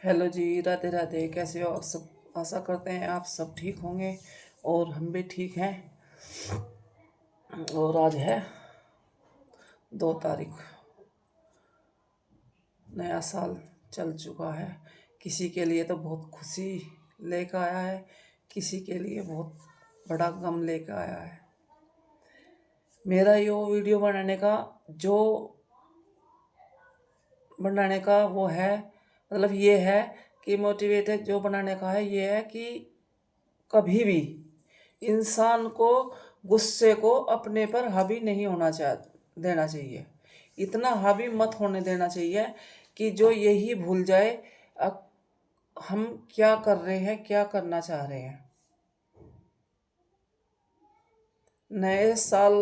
Hello जी, राधे राधे। कैसे हो आप सब? आशा करते हैं आप सब ठीक होंगे और हम भी ठीक हैं। और आज है 2 तारीख, नया साल चल चुका है। किसी के लिए तो बहुत खुशी लेकर आया है, किसी के लिए बहुत बड़ा गम लेकर आया है। मेरा ये वीडियो जो बनाने का वो है, मतलब ये है कि मोटिवेटेड जो बनाने का है ये है कि कभी भी इंसान को गुस्से को अपने पर हावी नहीं देना चाहिए। इतना हावी मत होने देना चाहिए कि जो यही भूल जाए अब हम क्या कर रहे हैं, क्या करना चाह रहे हैं। नए साल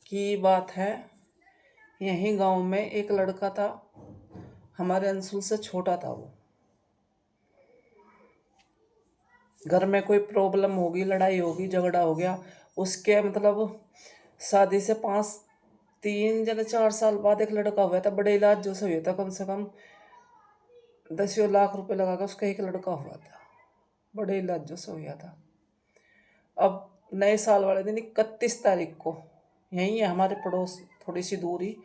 की बात है, यहीं गांव में एक लड़का था, हमारे अंशुल से छोटा था। वो घर में कोई प्रॉब्लम होगी, लड़ाई होगी, झगड़ा हो गया उसके, मतलब शादी से 3 या 4 साल बाद एक लड़का हुआ था। बड़े इलाज जो से हुआ था, कम से कम 10 लाख रुपए लगा कर उसका एक लड़का हुआ था। बड़े इलाज जो से हुआ था। अब नए साल वाले दिन 31 तारीख को यहीं है हमारे पड़ोस, थोड़ी सी दूरी,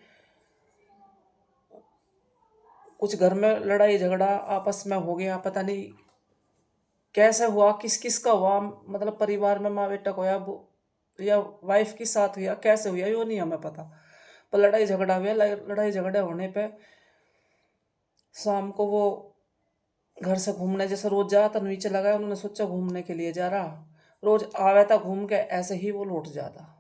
कुछ घर में लड़ाई झगड़ा आपस में हो गया। पता नहीं कैसे हुआ, किस किस का हुआ, मतलब परिवार में माँ बेटा को या वाइफ के साथ हुआ, कैसे हुआ यो नहीं हमें पता। पर लड़ाई झगड़ा हुआ। लड़ाई झगड़े होने पे शाम को वो घर से घूमने, जैसे रोज जाता, नहीं चला गया। उन्होंने सोचा घूमने के लिए जा रहा, रोज आया था घूम के, ऐसे ही वो लौट जाता।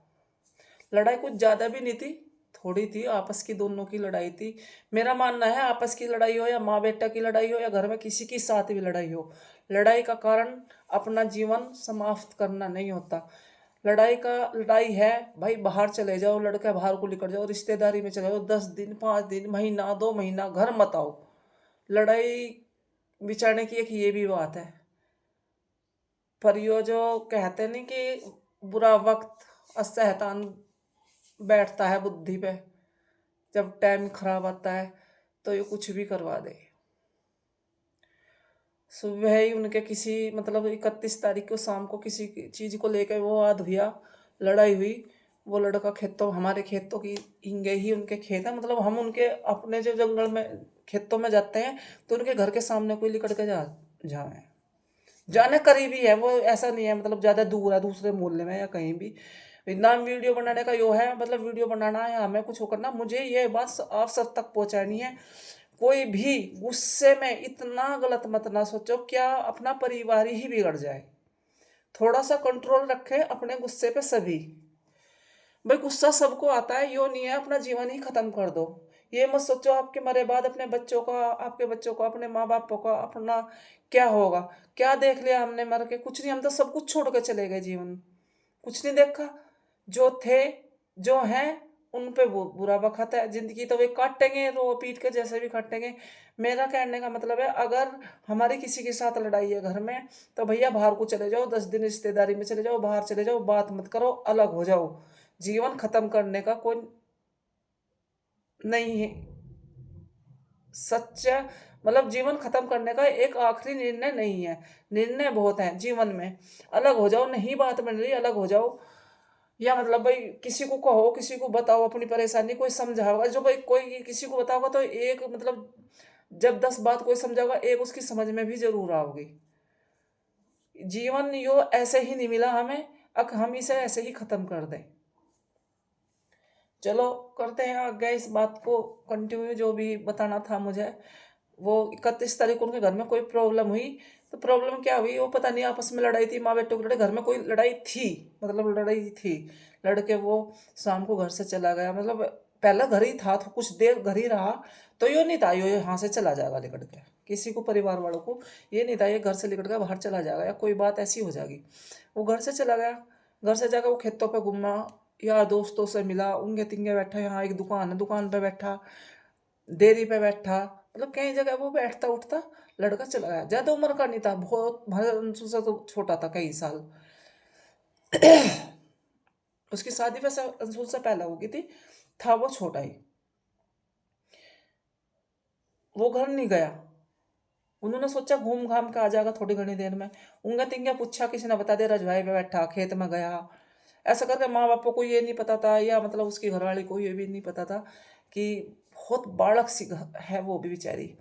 लड़ाई कुछ ज्यादा भी नहीं थी, थोड़ी थी, आपस की दोनों की लड़ाई थी। मेरा मानना है आपस की लड़ाई हो या माँ बेटा की लड़ाई हो या घर में किसी के साथ भी लड़ाई हो, लड़ाई का कारण अपना जीवन समाप्त करना नहीं होता। लड़ाई है भाई, बाहर चले जाओ, लड़का बाहर को लेकर जाओ, रिश्तेदारी में चले जाओ, 10 दिन 5 दिन महीना 2 महीना घर मत आओ। लड़ाई बिचारने की एक ये भी बात है। पर यो जो कहते नहीं कि बुरा वक्त असहतान बैठता है बुद्धि पे, जब टाइम खराब आता है तो ये कुछ भी करवा दे। सुबह ही उनके किसी, मतलब 31 तारीख को शाम को किसी चीज को लेकर वो वाद हुआ, लड़ाई हुई। वो लड़का खेतों, हमारे खेतों की इंगे ही उनके खेत है, मतलब हम उनके अपने जो जंगल में खेतों में जाते हैं तो उनके घर के सामने कोई लिकड़ के जाए, जाने करीबी है वो, ऐसा नहीं है मतलब ज्यादा दूर है, दूसरे मोहल्ले में या कहीं भी। नाम वीडियो बनाने का यो है, मतलब वीडियो बनाना है हमें, कुछ वो करना, मुझे ये बात आप सब तक पहुंचानी है। कोई भी गुस्से में इतना गलत मत ना सोचो, क्या अपना परिवार ही बिगड़ जाए। थोड़ा सा कंट्रोल रखें अपने गुस्से पे सभी। भाई गुस्सा सबको आता है, यो नहीं है अपना जीवन ही खत्म कर दो। ये मत सोचो आपके मरे बाद अपने बच्चों का, आपके बच्चों का, अपने माँ बापों का, अपना क्या होगा। क्या देख लिया हमने मर के? कुछ नहीं, हम तो सब कुछ छोड़ के चले गए जीवन, कुछ नहीं देखा। जो थे, जो हैं, उन पे वो बुरा वक्त है। जिंदगी तो वे काटेंगे, रो पीट के जैसे भी काटेंगे। मेरा कहने का मतलब है, अगर हमारी किसी के साथ लड़ाई है घर में, तो भैया बाहर को चले जाओ, 10 दिन रिश्तेदारी में चले जाओ, बाहर चले जाओ, बात मत करो, अलग हो जाओ। जीवन खत्म करने का कोई नहीं है सच्चा, मतलब जीवन खत्म करने का एक आखिरी निर्णय नहीं है। निर्णय बहुत है जीवन में। अलग हो जाओ, नहीं बात बन रही, अलग हो जाओ। या मतलब भाई किसी को कहो, किसी को बताओ अपनी परेशानी, कोई समझाओगा, जो भाई कोई किसी को बताओगा तो एक, मतलब जब 10 बात कोई समझाओगा, एक उसकी समझ में भी जरूर आओगी। जीवन यो ऐसे ही नहीं मिला हमें, अब हम इसे ऐसे ही खत्म कर दें। चलो करते हैं आगे इस बात को कंटिन्यू, जो भी बताना था मुझे। वो 31 तारीख को उनके घर में कोई प्रॉब्लम हुई। तो प्रॉब्लम क्या हुई वो पता नहीं, आपस में लड़ाई थी, माँ बेटों की लड़ाई, घर में कोई लड़ाई थी, मतलब लड़ाई थी। लड़के वो शाम को घर से चला गया, मतलब पहले घर ही था तो कुछ देर घर ही रहा। तो यो नहीं था यो यहाँ से चला जाएगा निकल के, किसी को परिवार वालों को ये नहीं था ये घर से निकल के बाहर चला जाएगा या कोई बात ऐसी हो जाएगी। वो घर से चला गया। घर से जाकर वो खेतों पे घूमा, यार दोस्तों से मिला, उंगे तिंगे बैठा, यहाँ एक दुकान है, दुकान पे बैठा, डेयरी पे बैठा, मतलब कई जगह वो बैठता उठता। लड़का चला गया, ज्यादा उम्र का नहीं था, बहुत भले अंशु से तो छोटा था कई साल। उसकी शादी वैसे अंशुल से पहले हो गई थी, था वो छोटा ही। वो घर नहीं गया, उन्होंने सोचा घूम घाम के आ जाएगा थोड़ी घनी देर में। उंगे तिंगे पूछा, किसी ने बता दिया रजवाई पे बैठा, खेत में गया। ऐसा करके माँ बापों को ये नहीं पता था, या मतलब उसकी घरवाली को ये भी नहीं पता था कि बहुत बालक सी है वो भी बेचारी,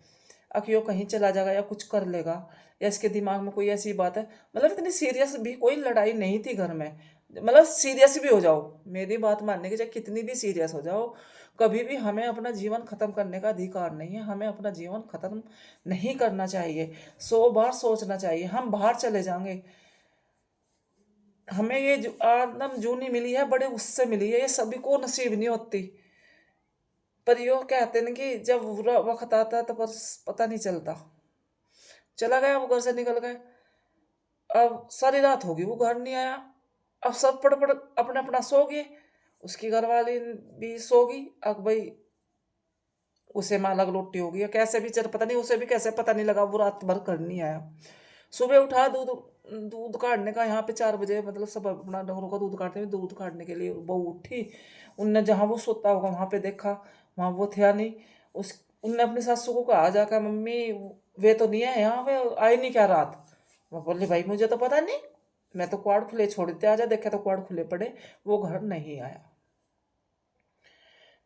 अब यो कहीं चला जाएगा या कुछ कर लेगा, या इसके दिमाग में कोई ऐसी बात है। मतलब इतनी सीरियस भी कोई लड़ाई नहीं थी घर में। मतलब सीरियस भी हो जाओ, मेरी बात मानने की, चाहे कितनी भी सीरियस हो जाओ, कभी भी हमें अपना जीवन खत्म करने का अधिकार नहीं है। हमें अपना जीवन खत्म नहीं करना चाहिए, 100 बार सोचना चाहिए। हम बाहर चले जाएंगे, हमें ये आदम जूनी मिली है, बड़े उससे मिली है, ये सभी को नसीब नहीं होती। पर यो कहते हैं कि जब बुरा वक्त आता है तो बस पता नहीं चलता। चला गया, वो घर से निकल गए। अब सारी रात होगी वो घर नहीं आया। अब सब पड़ पड़ अपना अपना सो गए, उसकी घरवाली भी सो गई। अब भाई उसे माँ लग लोटी हो गई, कैसे भी चल पता नहीं, उसे भी कैसे पता नहीं लगा, वो रात भर घर नहीं आया। सुबह उठा, दूध दूध काटने का, यहाँ पे 4 बजे मतलब सब अपना डंगरों का दूध काटते हुए, दूध काटने के लिए बहू उठी। उनने जहाँ वो सोता होगा वहाँ पे देखा, वहाँ वो थे नहीं। उस उनने अपनी सासू को कहा जाकर, मम्मी वे तो नहीं है यहाँ, वे आई नहीं क्या रात? वो बोले भाई मुझे तो पता नहीं, मैं तो क्वाड खुले छोड़ देते, आजा देखे तो क्वाड खुले पड़े। वो घर नहीं आया,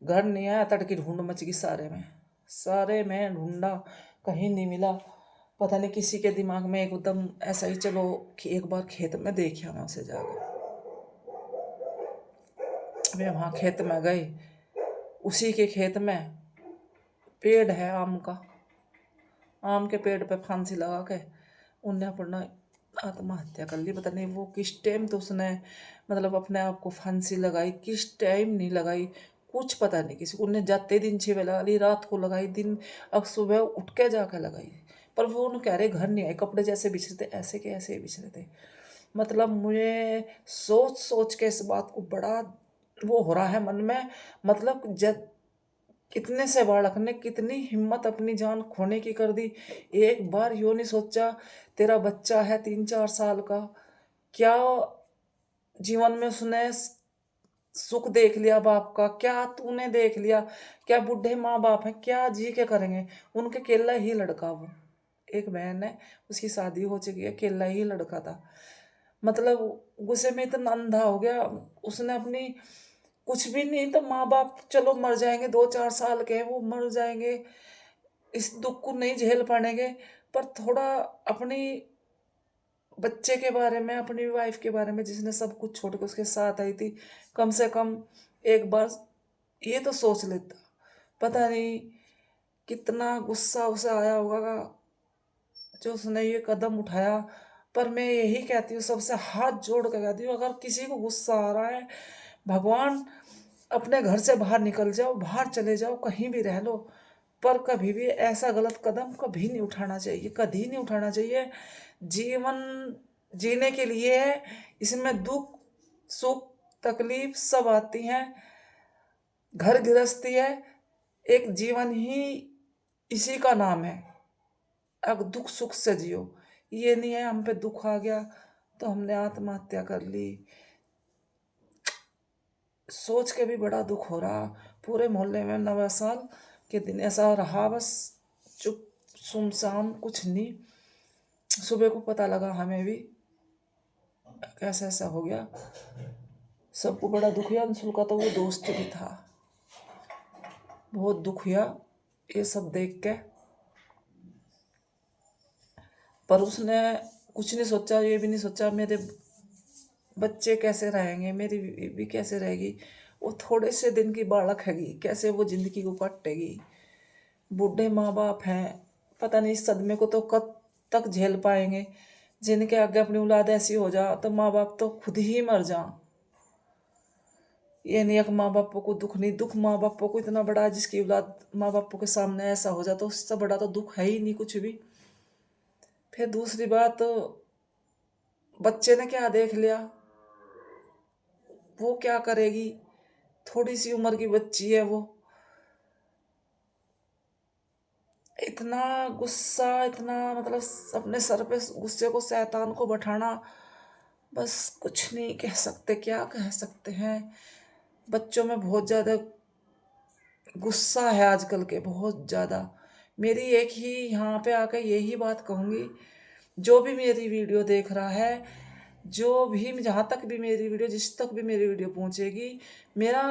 घर नहीं आया। तड़की ढूंढ मच गई सारे में, सारे में ढूंढा, कहीं नहीं मिला। पता नहीं किसी के दिमाग में एकदम ऐसा ही, चलो कि एक बार खेत में देखिए वहाँ से जाकर। वे वहाँ खेत में गए, उसी के खेत में पेड़ है आम का, आम के पेड़ पे फांसी लगा के उनने अपना आत्महत्या कर ली। पता नहीं वो किस टाइम तो उसने मतलब अपने आप को फांसी लगाई, किस टाइम नहीं लगाई कुछ पता नहीं किसी को। उन्हें जाते दिन 6 बजे लगा ली, रात को लगाई, दिन अब सुबह उठ के जाकर लगाई। पर वो उन्हें कह रहे घर नहीं आए, कपड़े जैसे बिछरे थे ऐसे के ऐसे ही बिछरे थे। मतलब मुझे सोच सोच के इस बात को बड़ा वो हो रहा है मन में। मतलब जब कितने से बालक ने कितनी हिम्मत अपनी जान खोने की कर दी। एक बार यूँ नहीं सोचा, तेरा बच्चा है 3-4 साल का, क्या जीवन में उसने सुख देख लिया बाप का, क्या तूने देख लिया? क्या बूढ़े माँ बाप हैं, क्या जी के करेंगे? उनके अकेला ही लड़का, वो एक बहन है, उसकी शादी हो चुकी है, अकेला ही लड़का था। मतलब गुस्से में इतना अंधा हो गया, उसने अपनी कुछ भी नहीं तो माँ बाप चलो मर जाएंगे, 2-4 साल के हैं वो, मर जाएंगे, इस दुख को नहीं झेल पाएंगे। पर थोड़ा अपनी बच्चे के बारे में, अपनी वाइफ के बारे में, जिसने सब कुछ छोड़ के उसके साथ आई थी, कम से कम एक बार ये तो सोच लेता। पता नहीं कितना गुस्सा उसे आया होगा जो उसने ये कदम उठाया। पर मैं यही कहती हूँ, सबसे हाथ जोड़ कर कहती हूँ, अगर किसी को गुस्सा आ रहा है, भगवान अपने घर से बाहर निकल जाओ, बाहर चले जाओ, कहीं भी रह लो, पर कभी भी ऐसा गलत कदम कभी नहीं उठाना चाहिए, कभी नहीं उठाना चाहिए। जीवन जीने के लिए है, इसमें दुख सुख तकलीफ सब आती हैं, घर गृहस्थी है, एक जीवन ही इसी का नाम है। अब दुख सुख से जियो, ये नहीं है हम पे दुख आ गया तो हमने आत्महत्या कर ली। सोच के भी बड़ा दुख हो रहा। पूरे मोहल्ले में 9 साल के दिन ऐसा रहा, बस चुप सुनसान, कुछ नहीं। सुबह को पता लगा हमें भी कैसे ऐसा हो गया। सबको बड़ा दुख हुआ। अंशुल का तो वो दोस्त भी था, बहुत दुख हुआ ये सब देख के। पर उसने कुछ नहीं सोचा, ये भी नहीं सोचा मेरे बच्चे कैसे रहेंगे, मेरी बीवी कैसे रहेगी। वो थोड़े से दिन की बालक हैगी, कैसे वो जिंदगी को काटेगी। बूढ़े माँ बाप हैं, पता नहीं इस सदमे को तो कब तक झेल पाएंगे। जिनके आगे अपनी औलाद ऐसी हो जा तो माँ बाप तो खुद ही मर जा। ये नहीं है कि माँ बापों को दुख नहीं, दुख माँ बापों को इतना बड़ा है, जिसकी औलाद माँ बापों के सामने ऐसा हो जाता तो उससे बड़ा तो दुख है ही नहीं कुछ भी। फिर दूसरी बात, बच्चे ने क्या देख लिया, वो क्या करेगी? थोड़ी सी उम्र की बच्ची है वो। इतना गुस्सा, इतना मतलब अपने सर पे गुस्से को, शैतान को बैठाना, बस कुछ नहीं कह सकते, क्या कह सकते हैं। बच्चों में बहुत ज़्यादा गुस्सा है आजकल के, बहुत ज़्यादा। मेरी एक ही यहाँ पे आकर यही बात कहूँगी, जो भी मेरी वीडियो देख रहा है, जो भी जहाँ तक भी मेरी वीडियो जिस तक भी मेरी वीडियो पहुँचेगी, मेरा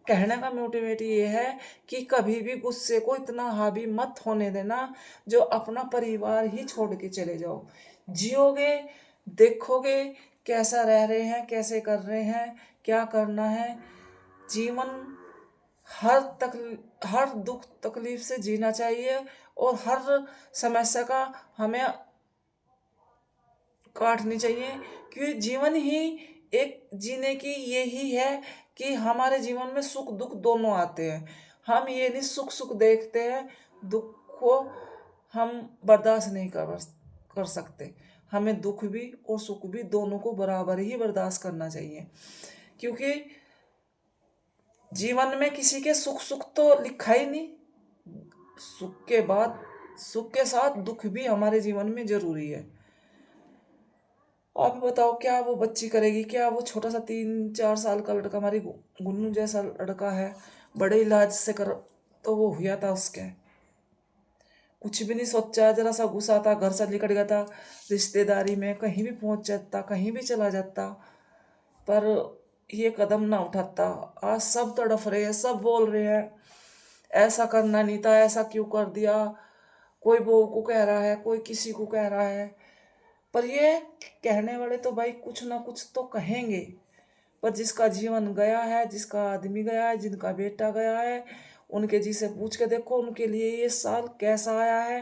कहने का मोटिवेट ये है कि कभी भी गुस्से को इतना हावी मत होने देना जो अपना परिवार ही छोड़ के चले जाओ। जियोगे, देखोगे कैसा रह रहे हैं, कैसे कर रहे हैं, क्या करना है। जीवन हर दुख तकलीफ से जीना चाहिए और हर समस्या का हमें काटनी चाहिए, क्योंकि जीवन ही एक जीने की यही है कि हमारे जीवन में सुख दुख दोनों आते हैं। हम ये नहीं सुख सुख देखते हैं, दुख को हम बर्दाश्त नहीं कर सकते। हमें दुख भी और सुख भी दोनों को बराबर ही बर्दाश्त करना चाहिए, क्योंकि जीवन में किसी के सुख सुख तो लिखा ही नहीं। सुख के साथ दुख भी हमारे जीवन में जरूरी है। आप बताओ क्या वो बच्ची करेगी, क्या वो छोटा सा 3-4 साल का लड़का, हमारी गुन्नू जैसा लड़का है, बड़े इलाज से कर तो वो हुआ था उसके, कुछ भी नहीं सोचा, जरा सा गुस्सा था, घर से निकल गया था, रिश्तेदारी में कहीं भी पहुंच जाता, कहीं भी चला जाता, पर ये कदम ना उठाता। आज सब तड़फ रहे हैं, सब बोल रहे हैं ऐसा करना नहीं था, ऐसा क्यों कर दिया। कोई बहू को कह रहा है, कोई किसी को कह रहा है, पर ये कहने वाले तो भाई कुछ ना कुछ तो कहेंगे। पर जिसका जीवन गया है, जिसका आदमी गया है, जिनका बेटा गया है, उनके जी से पूछ के देखो उनके लिए ये साल कैसा आया है।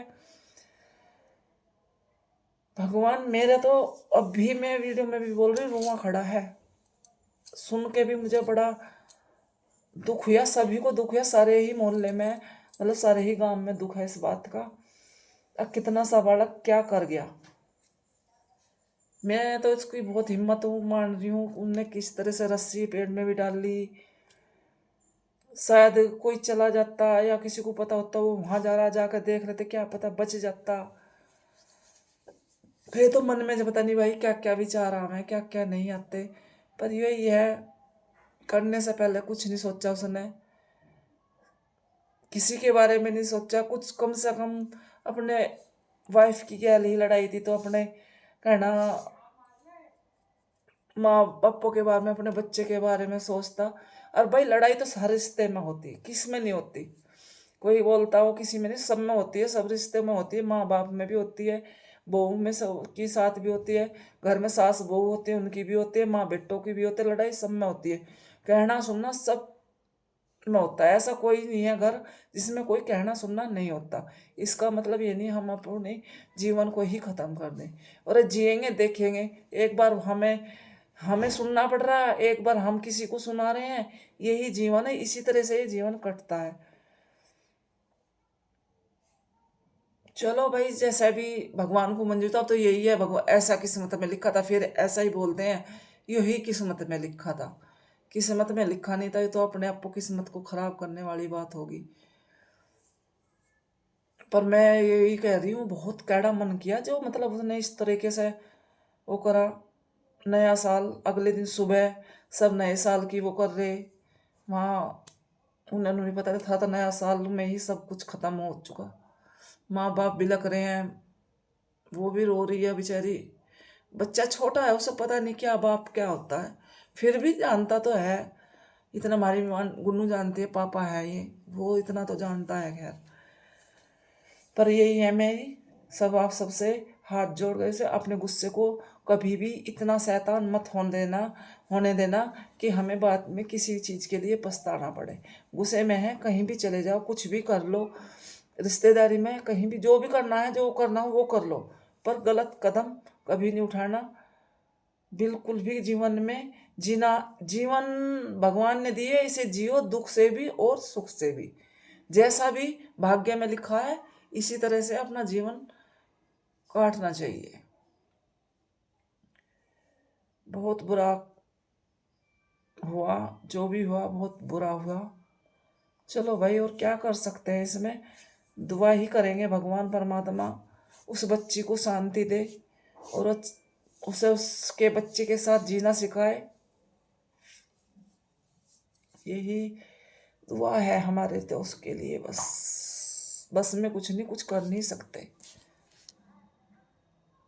भगवान, मेरे तो अभी मैं वीडियो में भी बोल रही, रोना खड़ा है, सुन के भी मुझे बड़ा दुख हुआ। सभी को दुख हुआ, सारे ही मोहल्ले में, मतलब सारे ही गांव में दुख है इस बात का। अब कितना सा बालक क्या कर गया। मैं तो इसकी बहुत हिम्मत मान रही हूँ। उनने किस तरह से रस्सी पेड़ में भी डाल ली, शायद कोई चला जाता या किसी को पता होता, वो वहां जा रहा, जाकर देख लेते, क्या पता बच जाता। फिर तो मन में पता नहीं भाई क्या क्या विचार आ हैं, क्या क्या नहीं आते। पर यही है, करने से पहले कुछ नहीं सोचा उसने, किसी के बारे में नहीं सोचा कुछ। कम से कम अपने वाइफ की क्या ही लड़ाई थी तो अपने कहना माँ बापों के बारे में, अपने बच्चे के बारे में सोचता। और भाई लड़ाई तो हर रिश्ते में होती है, किस में नहीं होती। कोई बोलता हो किसी में नहीं, सब में होती है, सब रिश्ते में होती है। माँ बाप में भी होती है, बहू में सब की साथ भी होती है, घर में सास बहू होती है उनकी भी होती है, माँ बेटों की भी होती है, लड़ाई सब में होती है। कहना सुनना सब में होता है। ऐसा कोई नहीं है घर जिसमें कोई कहना सुनना नहीं होता। इसका मतलब ये नहीं हम अपने जीवन को ही खत्म कर दें और जिएंगे देखेंगे। एक बार हमें हमें सुनना पड़ रहा है, एक बार हम किसी को सुना रहे हैं, यही जीवन है। इसी तरह से ये जीवन कटता है। चलो भाई, जैसा भी भगवान को मंजूर था, अब तो यही है, भगवान ऐसा किस्मत में लिखा था, फिर ऐसा ही बोलते हैं, यही किस्मत में लिखा था। किस्मत में लिखा नहीं था ये तो अपने आप को किस्मत को खराब करने वाली बात होगी। पर मैं यही कह रही हूँ, बहुत कैड़ा मन किया जो मतलब उसने इस तरीके से वो करा। नया साल अगले दिन सुबह सब नए साल की वो कर रहे वहाँ, उन्हें नहीं पता था तो नया साल में ही सब कुछ खत्म हो चुका। माँ बाप बिलख रहे हैं, वो भी रो रही है बेचारी। बच्चा छोटा है, उसे पता नहीं क्या बाप क्या होता है, फिर भी जानता तो है। इतना हमारी गुन्नू जानती है पापा है ये, वो इतना तो जानता है। खैर, पर यही है मेरी सब आप सबसे हाथ जोड़ गए से, अपने गुस्से को कभी भी इतना शैतान मत होने देना कि हमें बाद में किसी चीज़ के लिए पछताना पड़े। गुस्से में है कहीं भी चले जाओ, कुछ भी कर लो, रिश्तेदारी में कहीं भी जो भी करना है, जो करना हो वो कर लो, पर गलत कदम कभी नहीं उठाना। बिल्कुल भी जीवन में जीना, जीवन भगवान ने दिए, इसे जियो दुख से भी और सुख से भी। जैसा भी भाग्य में लिखा है इसी तरह से अपना जीवन काटना चाहिए। बहुत बुरा हुआ, जो भी हुआ बहुत बुरा हुआ। चलो भाई, और क्या कर सकते हैं इसमें। दुआ ही करेंगे भगवान परमात्मा उस बच्ची को शांति दे और उसे उसके बच्चे के साथ जीना सिखाए। यही दुआ है हमारे तो उसके लिए बस। बस में कुछ नहीं, कुछ कर नहीं सकते।